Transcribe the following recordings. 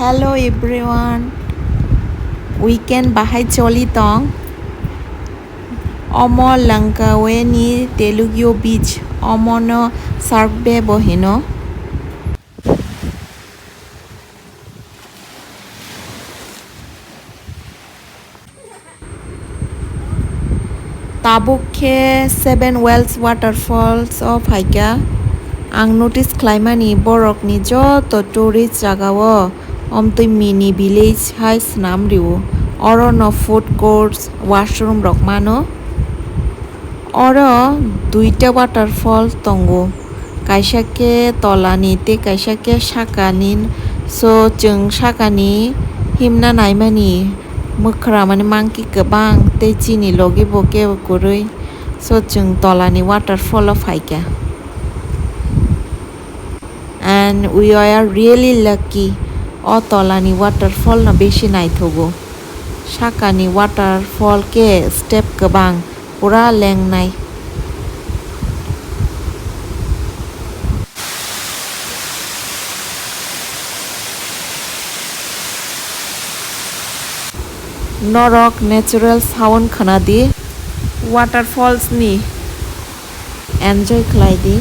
Hello everyone. Weekend bahai choli tong. Omo langkawe ni Telugu beach. Omo no sarbe bohino. Tabukhe 7 wells waterfalls of haika. Ang notice claimani borok ni joto tourist jagao omtui mini village hai snam riu oro no food courts washroom rok mano oro duita waterfall tongo kaisa ke tolani te kaisa ke sakani so chung sakani himna naimani mukra mani mangki kebang te chini logi boke kurui so chung tolani waterfall of haika. And we are really lucky o tolani waterfall na beshi naithogo sakani waterfall ke step kebang pura leng nai norok natural sound khana di waterfalls ni enjoy khlai di.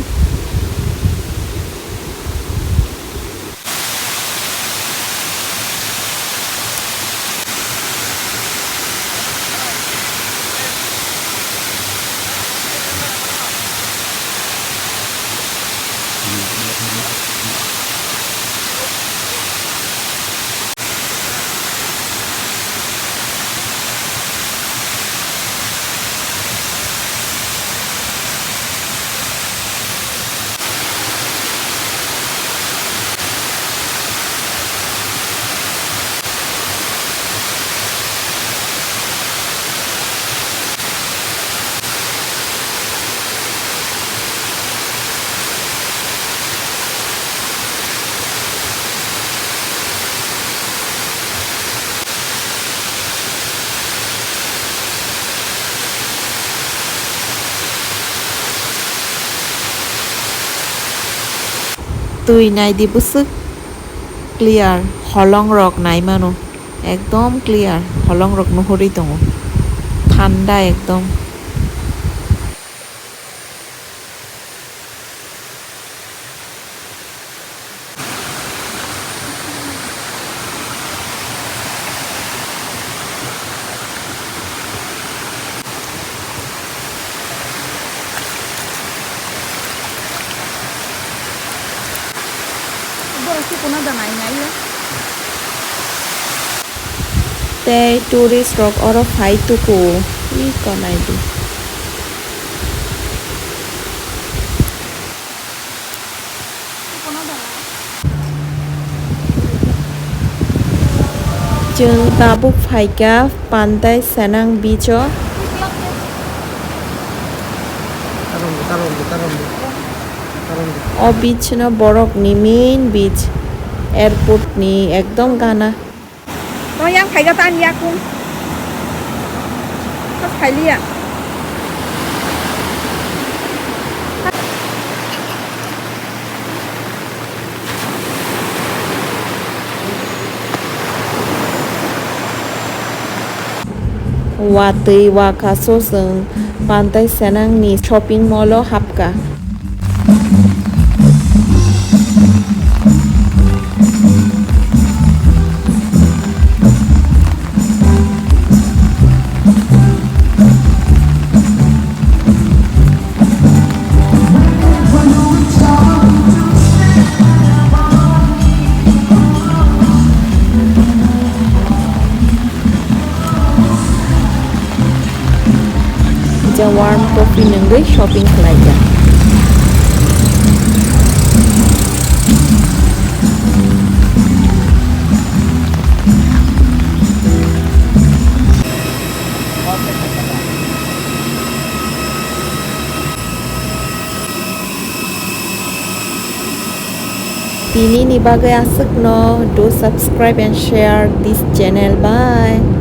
তুই নাই দি busuk clear holong rok nai mano ekdom clear holong rok nuhuri tongo thanda ekdom te tourist rok oro phai tuku I konai di Jeung tabuk phaika Pantai Cenang Beach o beach no borok ni main beach airport ni ekdom gana Nó yang phải cái tan ya cũng nó phải đi ạ. Watui waka soseng Pantai Cenang ni shopping mall o hapka warm coffee nengge shopping kelaja. Tini ni bagai asik no, do subscribe and share this channel. Bye.